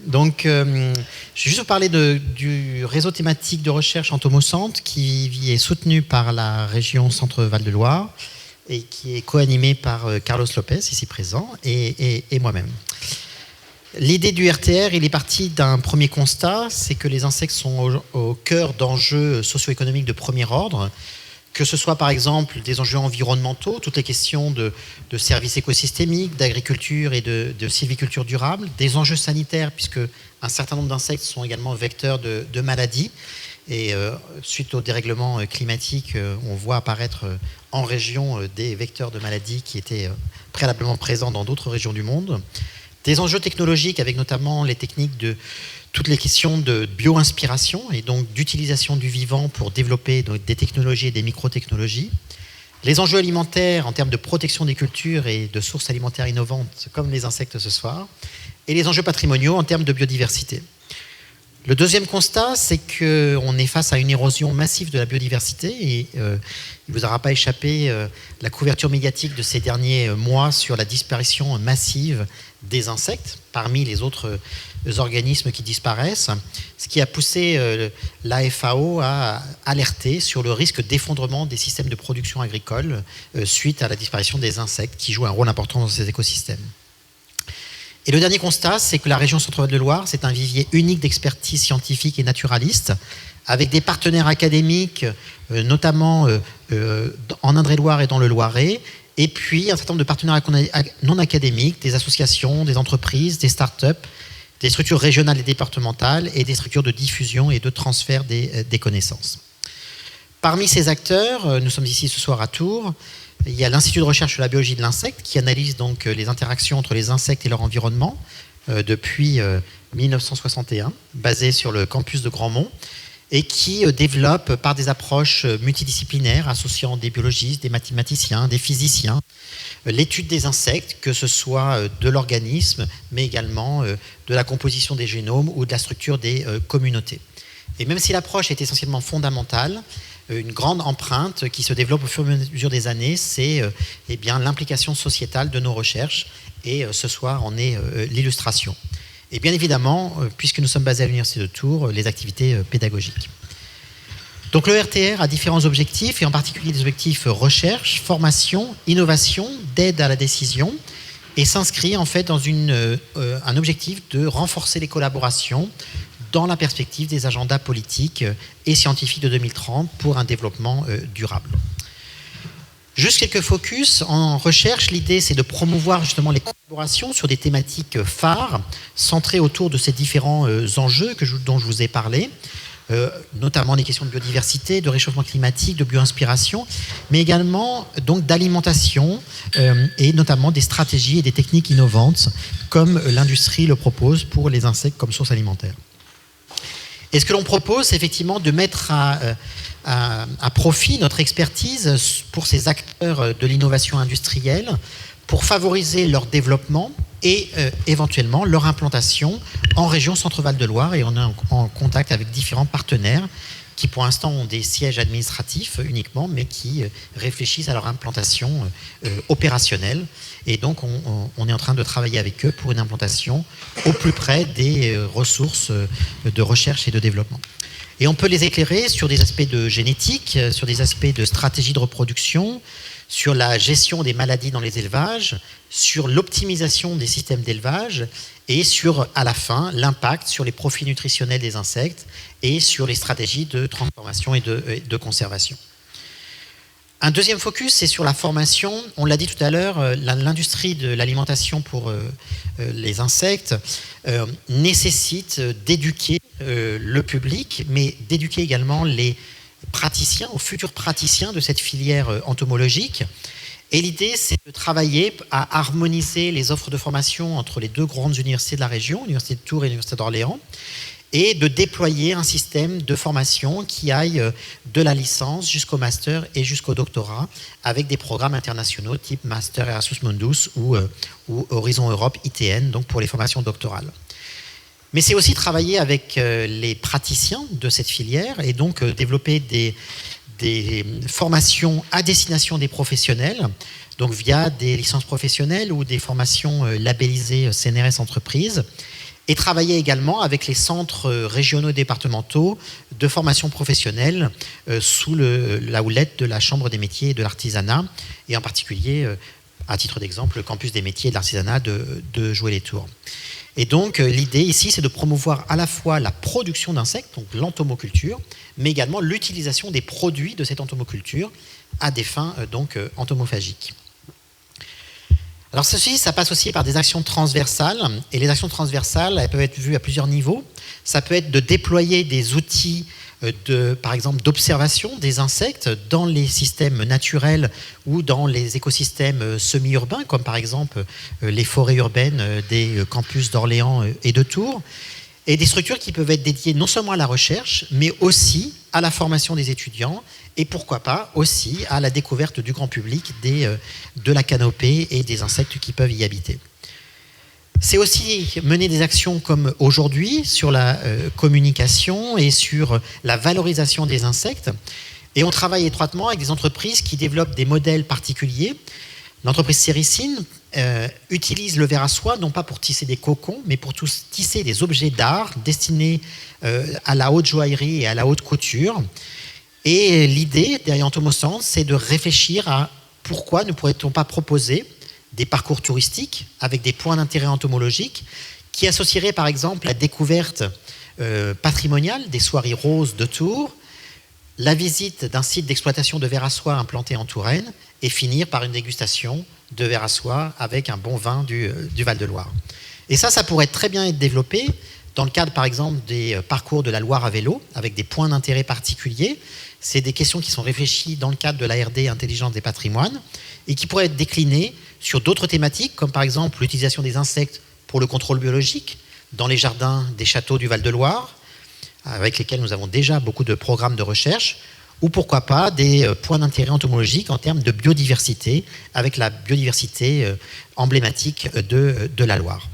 Donc, je vais juste vous parler du réseau thématique de recherche Entomocentre qui est soutenu par la région Centre-Val de Loire et qui est co-animé par Carlos Lopez, ici présent, et moi-même. L'idée du RTR, il est parti d'un premier constat, c'est que les insectes sont au cœur d'enjeux socio-économiques de premier ordre, que ce soit par exemple des enjeux environnementaux, toutes les questions de services écosystémiques, d'agriculture et de sylviculture durable, des enjeux sanitaires, puisque un certain nombre d'insectes sont également vecteurs de maladies. Et suite au dérèglement climatique, on voit apparaître en région des vecteurs de maladies qui étaient préalablement présents dans d'autres régions du monde. Des enjeux technologiques avec notamment les techniques de toutes les questions de bio-inspiration et donc d'utilisation du vivant pour développer donc, des technologies et des micro-technologies. Les enjeux alimentaires en termes de protection des cultures et de sources alimentaires innovantes comme les insectes ce soir. Et les enjeux patrimoniaux en termes de biodiversité. Le deuxième constat, c'est qu'on est face à une érosion massive de la biodiversité et il ne vous aura pas échappé la couverture médiatique de ces derniers mois sur la disparition massive des insectes parmi les autres organismes qui disparaissent, ce qui a poussé la FAO à alerter sur le risque d'effondrement des systèmes de production agricole suite à la disparition des insectes qui jouent un rôle important dans ces écosystèmes. Et le dernier constat, c'est que la région Centre-Val de Loire, c'est un vivier unique d'expertise scientifique et naturaliste, avec des partenaires académiques, notamment en Indre-et-Loire et dans le Loiret, et puis un certain nombre de partenaires non académiques, des associations, des entreprises, des start-up, des structures régionales et départementales, et des structures de diffusion et de transfert des connaissances. Parmi ces acteurs, nous sommes ici ce soir à Tours, il y a l'Institut de recherche sur la biologie de l'insecte qui analyse donc les interactions entre les insectes et leur environnement depuis 1961, basé sur le campus de Grandmont, et qui développe par des approches multidisciplinaires associant des biologistes, des mathématiciens, des physiciens, l'étude des insectes, que ce soit de l'organisme, mais également de la composition des génomes ou de la structure des communautés. Et même si l'approche est essentiellement fondamentale, une grande empreinte qui se développe au fur et à mesure des années, c'est l'implication sociétale de nos recherches. Et ce soir, on est l'illustration. Et bien évidemment, puisque nous sommes basés à l'Université de Tours, les activités pédagogiques. Donc le RTR a différents objectifs, et en particulier des objectifs recherche, formation, innovation, d'aide à la décision, et s'inscrit en fait dans un objectif de renforcer les collaborations dans la perspective des agendas politiques et scientifiques de 2030 pour un développement durable. Juste quelques focus en recherche. L'idée, c'est de promouvoir justement les collaborations sur des thématiques phares centrées autour de ces différents enjeux dont je vous ai parlé, notamment les questions de biodiversité, de réchauffement climatique, de bio-inspiration, mais également donc d'alimentation et notamment des stratégies et des techniques innovantes comme l'industrie le propose pour les insectes comme source alimentaire. Et ce que l'on propose, c'est effectivement de mettre à profit notre expertise pour ces acteurs de l'innovation industrielle pour favoriser leur développement et éventuellement leur implantation en région Centre-Val de Loire. Et on est en contact avec différents partenaires qui pour l'instant ont des sièges administratifs uniquement, mais qui réfléchissent à leur implantation opérationnelle. Et donc on est en train de travailler avec eux pour une implantation au plus près des ressources de recherche et de développement. Et on peut les éclairer sur des aspects de génétique, sur des aspects de stratégie de reproduction, sur la gestion des maladies dans les élevages, sur l'optimisation des systèmes d'élevage et sur, à la fin, l'impact sur les profils nutritionnels des insectes et sur les stratégies de transformation et de conservation. Un deuxième focus, c'est sur la formation. On l'a dit tout à l'heure, l'industrie de l'alimentation pour les insectes nécessite d'éduquer le public, mais d'éduquer également les praticiens, aux futurs praticiens de cette filière entomologique. Et l'idée, c'est de travailler à harmoniser les offres de formation entre les deux grandes universités de la région, l'Université de Tours et l'Université d'Orléans, et de déployer un système de formation qui aille de la licence jusqu'au master et jusqu'au doctorat, avec des programmes internationaux type Master Erasmus Mundus ou Horizon Europe ITN, donc pour les formations doctorales. Mais c'est aussi travailler avec les praticiens de cette filière et donc développer des formations à destination des professionnels, donc via des licences professionnelles ou des formations labellisées CNRS Entreprises, et travailler également avec les centres régionaux et départementaux de formation professionnelle sous la houlette de la Chambre des métiers et de l'artisanat, et en particulier, à titre d'exemple, le campus des métiers et de l'artisanat de Joué-les-Tours. Et donc, l'idée ici, c'est de promouvoir à la fois la production d'insectes, donc l'entomoculture, mais également l'utilisation des produits de cette entomoculture à des fins donc entomophagiques. Alors ceci, ça passe aussi par des actions transversales, et les actions transversales, elles peuvent être vues à plusieurs niveaux. Ça peut être de déployer des outils par exemple d'observation des insectes dans les systèmes naturels ou dans les écosystèmes semi-urbains, comme par exemple les forêts urbaines des campus d'Orléans et de Tours, et des structures qui peuvent être dédiées non seulement à la recherche, mais aussi à la formation des étudiants, et pourquoi pas aussi à la découverte du grand public de la canopée et des insectes qui peuvent y habiter. C'est aussi mener des actions comme aujourd'hui sur la communication et sur la valorisation des insectes. Et on travaille étroitement avec des entreprises qui développent des modèles particuliers. L'entreprise Séricine utilise le ver à soie non pas pour tisser des cocons, mais pour tisser des objets d'art destinés à la haute joaillerie et à la haute couture. Et l'idée derrière Entomocentre, c'est de réfléchir à pourquoi ne pourrait-on pas proposer des parcours touristiques avec des points d'intérêt entomologiques qui associeraient par exemple la découverte patrimoniale des soieries roses de Tours, la visite d'un site d'exploitation de ver à soie implanté en Touraine et finir par une dégustation de ver à soie avec un bon vin du Val-de-Loire. Et ça pourrait très bien être développé dans le cadre par exemple des parcours de la Loire à vélo avec des points d'intérêt particuliers. C'est des questions qui sont réfléchies dans le cadre de l'ARD Intelligence des patrimoines et qui pourraient être déclinées sur d'autres thématiques, comme par exemple l'utilisation des insectes pour le contrôle biologique dans les jardins des châteaux du Val-de-Loire, avec lesquels nous avons déjà beaucoup de programmes de recherche, ou pourquoi pas des points d'intérêt entomologiques en termes de biodiversité, avec la biodiversité emblématique de la Loire.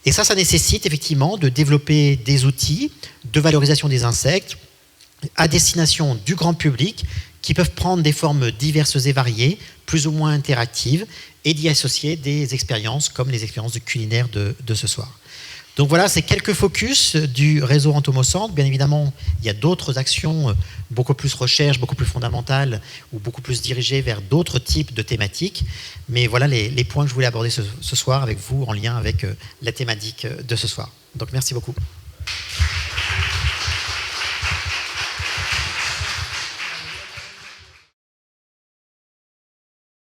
Et ça nécessite effectivement de développer des outils de valorisation des insectes à destination du grand public qui peuvent prendre des formes diverses et variées, plus ou moins interactives, et d'y associer des expériences comme les expériences culinaires de ce soir. Donc voilà, c'est quelques focus du réseau Entomocentre. Bien évidemment, il y a d'autres actions beaucoup plus recherche, beaucoup plus fondamentales ou beaucoup plus dirigées vers d'autres types de thématiques. Mais voilà les points que je voulais aborder ce soir avec vous en lien avec la thématique de ce soir. Donc merci beaucoup.